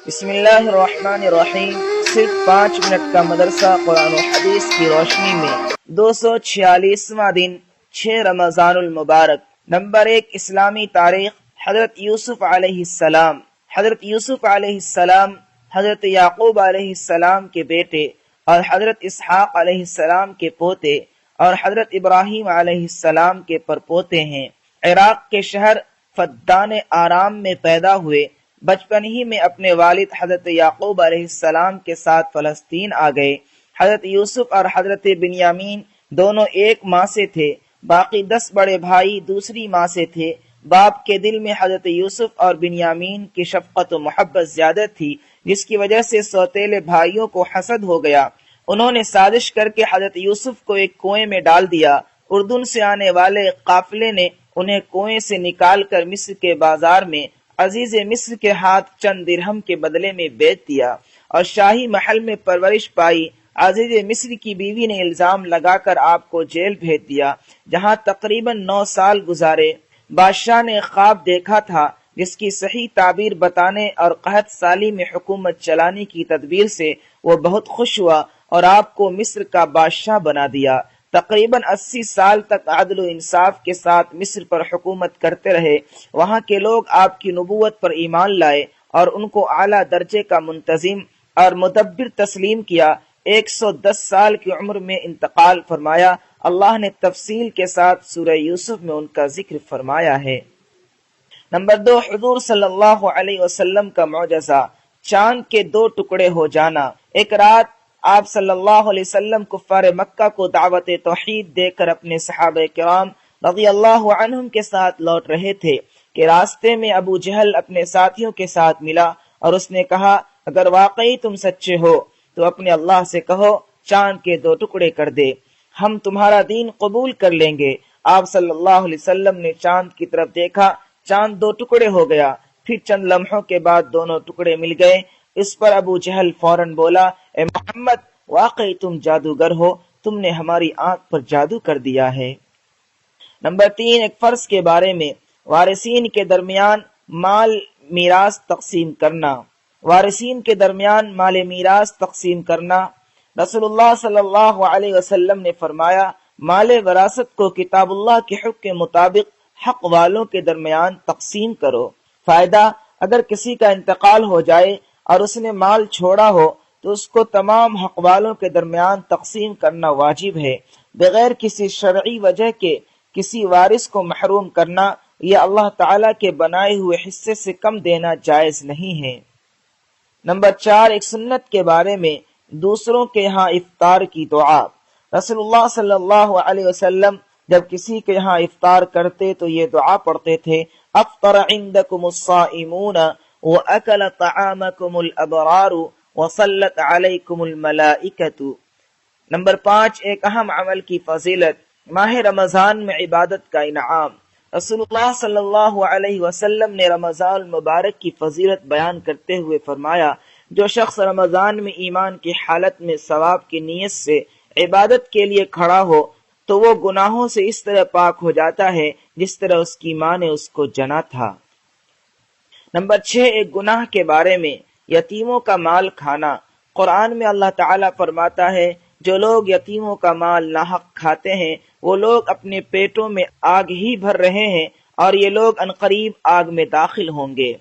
بسم اللہ الرحمن الرحیم۔ صرف 5 منٹ کا مدرسہ قرآن و حدیث کی روشنی میں 246واں دن 6 رمضان المبارک۔ نمبر 1، اسلامی تاریخ۔ حضرت یوسف علیہ السلام۔ حضرت یوسف علیہ السلام حضرت یعقوب علیہ السلام کے بیٹے اور حضرت اسحاق علیہ السلام کے پوتے اور حضرت ابراہیم علیہ السلام کے پرپوتے ہیں۔ عراق کے شہر فدان آرام میں پیدا ہوئے۔ بچپن ہی میں اپنے والد حضرت یعقوب علیہ السلام کے ساتھ فلسطین آ گئے۔ حضرت یوسف اور حضرت بنیامین دونوں ایک ماں سے تھے، باقی 10 بڑے بھائی دوسری ماں سے تھے۔ باپ کے دل میں حضرت یوسف اور بنیامین کی شفقت و محبت زیادہ تھی، جس کی وجہ سے سوتیلے بھائیوں کو حسد ہو گیا۔ انہوں نے سازش کر کے حضرت یوسف کو ایک کنویں میں ڈال دیا۔ اردن سے آنے والے قافلے نے انہیں کنویں سے نکال کر مصر کے بازار میں عزیز مصر کے ہاتھ چند درہم کے بدلے میں بیچ دیا اور شاہی محل میں پرورش پائی۔ عزیز مصر کی بیوی نے الزام لگا کر آپ کو جیل بھیج دیا، جہاں تقریباً 9 سال گزارے۔ بادشاہ نے خواب دیکھا تھا، جس کی صحیح تعبیر بتانے اور قحط سالی میں حکومت چلانے کی تدبیر سے وہ بہت خوش ہوا اور آپ کو مصر کا بادشاہ بنا دیا۔ تقریباً 80 سال تک عدل و انصاف کے ساتھ مصر پر حکومت کرتے رہے۔ وہاں کے لوگ آپ کی نبوت پر ایمان لائے اور ان کو اعلیٰ درجے کا منتظم اور مدبر تسلیم کیا۔ 110 سال کی عمر میں انتقال فرمایا۔ اللہ نے تفصیل کے ساتھ سورہ یوسف میں ان کا ذکر فرمایا ہے۔ نمبر 2، حضور صلی اللہ علیہ وسلم کا معجزہ، چاند کے 2 ٹکڑے ہو جانا۔ ایک رات آپ صلی اللہ علیہ وسلم کفار مکہ کو دعوت توحید دے کر اپنے صحابہ کرام رضی اللہ عنہم کے ساتھ لوٹ رہے تھے کہ راستے میں ابو جہل اپنے ساتھیوں کے ساتھ ملا اور اس نے کہا، اگر واقعی تم سچے ہو تو اپنے اللہ سے کہو چاند کے 2 ٹکڑے کر دے، ہم تمہارا دین قبول کر لیں گے۔ آپ صلی اللہ علیہ وسلم نے چاند کی طرف دیکھا، چاند 2 ٹکڑے ہو گیا۔ پھر چند لمحوں کے بعد دونوں ٹکڑے مل گئے۔ اس پر ابو جہل فوراً بولا، اے محمد، واقعی تم جادوگر ہو، تم نے ہماری آنکھ پر جادو کر دیا ہے۔ نمبر 3، ایک فرض کے بارے میں، وارثین کے درمیان مال میراث تقسیم کرنا۔ وارثین کے درمیان مال میراث تقسیم کرنا۔ رسول اللہ صلی اللہ علیہ وسلم نے فرمایا، مال وراثت کو کتاب اللہ کے حکم کے مطابق حق والوں کے درمیان تقسیم کرو۔ فائدہ، اگر کسی کا انتقال ہو جائے اور اس نے مال چھوڑا ہو تو اس کو تمام حق والوں کے درمیان تقسیم کرنا واجب ہے۔ بغیر کسی شرعی وجہ کے کسی وارث کو محروم کرنا یا اللہ تعالیٰ کے بنائے ہوئے حصے سے کم دینا جائز نہیں ہے۔ نمبر 4، ایک سنت کے بارے میں، دوسروں کے ہاں افطار کی دعا۔ رسول اللہ صلی اللہ علیہ وسلم جب کسی کے ہاں افطار کرتے تو یہ دعا پڑھتے تھے، افطر عندکم الصائمون وَأَكَلَ طَعَامَكُمُ الْأَبْرَارُ وَصَلَّتْ عَلَيْكُمُ الْمَلَائِكَةُ۔ نمبر 5، ایک اہم عمل کی فضیلت، ماہ رمضان میں عبادت کا انعام۔ رسول اللہ صلی اللہ علیہ وسلم نے رمضان المبارک کی فضیلت بیان کرتے ہوئے فرمایا، جو شخص رمضان میں ایمان کی حالت میں ثواب کی نیت سے عبادت کے لیے کھڑا ہو تو وہ گناہوں سے اس طرح پاک ہو جاتا ہے جس طرح اس کی ماں نے اس کو جنا تھا۔ نمبر 6، ایک گناہ کے بارے میں، یتیموں کا مال کھانا۔ قرآن میں اللہ تعالیٰ فرماتا ہے، جو لوگ یتیموں کا مال ناحق کھاتے ہیں وہ لوگ اپنے پیٹوں میں آگ ہی بھر رہے ہیں اور یہ لوگ عنقریب آگ میں داخل ہوں گے۔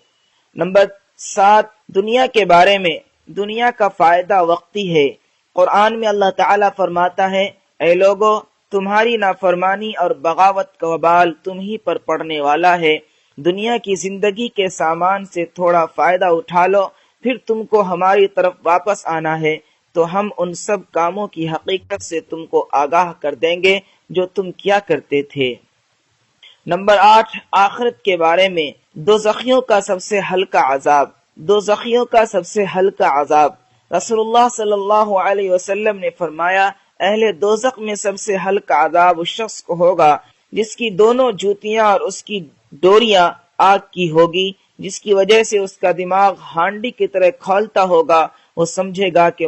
نمبر 7، دنیا کے بارے میں، دنیا کا فائدہ وقتی ہے۔ قرآن میں اللہ تعالیٰ فرماتا ہے، اے لوگو، تمہاری نافرمانی اور بغاوت کا وبال تم ہی پر پڑنے والا ہے۔ دنیا کی زندگی کے سامان سے تھوڑا فائدہ اٹھا لو، پھر تم کو ہماری طرف واپس آنا ہے تو ہم ان سب کاموں کی حقیقت سے تم کو آگاہ کر دیں گے جو تم کیا کرتے تھے۔ نمبر 8، آخرت کے بارے میں، دوزخیوں کا سب سے ہلکا عذاب۔ دوزخیوں کا سب سے ہلکا عذاب، رسول اللہ صلی اللہ علیہ وسلم نے فرمایا، اہل دوزخ میں سب سے ہلکا عذاب اس شخص کو ہوگا جس کی دونوں جوتیاں اور اس کی ڈوریاں آگ کی ہوگی، جس کی وجہ سے اس کا دماغ ہانڈی کی طرح کھولتا ہوگا۔ وہ سمجھے گا کہ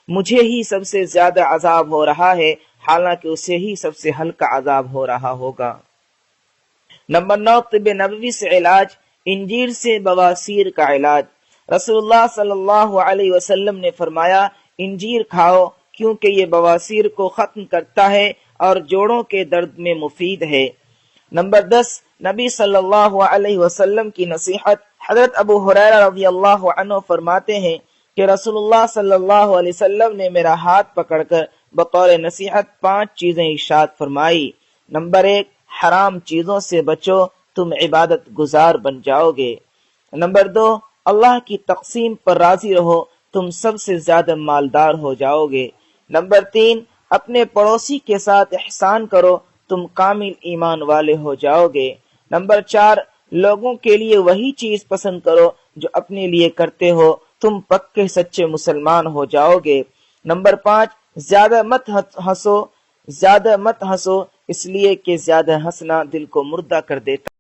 مجھے ہی سب سے زیادہ عذاب ہو رہا ہے، حالانکہ اسے ہی سب سے ہلکا عذاب ہو رہا ہوگا۔ نمبر 9، طب نبوی سے علاج، انجیر سے بواسیر کا علاج۔ رسول اللہ صلی اللہ علیہ وسلم نے فرمایا انجیر کھاؤ کیونکہ یہ بواسیر کو ختم کرتا ہے اور جوڑوں کے درد میں مفید ہے۔ نمبر 10، نبی صلی اللہ علیہ وسلم کی نصیحت۔ حضرت ابو ہریرہ رضی اللہ عنہ فرماتے ہیں کہ رسول اللہ صلی اللہ علیہ وسلم نے میرا ہاتھ پکڑ کر بطور نصیحت 5 چیزیں ارشاد فرمائی۔ نمبر 1، حرام چیزوں سے بچو، تم عبادت گزار بن جاؤ گے۔ نمبر 2، اللہ کی تقسیم پر راضی رہو، تم سب سے زیادہ مالدار ہو جاؤ گے۔ نمبر 3، اپنے پڑوسی کے ساتھ احسان کرو، تم کامل ایمان والے ہو جاؤ گے۔ نمبر 4، لوگوں کے لیے وہی چیز پسند کرو جو اپنے لیے کرتے ہو، تم پکے سچے مسلمان ہو جاؤ گے۔ نمبر 5، زیادہ مت ہنسو اس لیے کہ زیادہ ہنسنا دل کو مردہ کر دیتا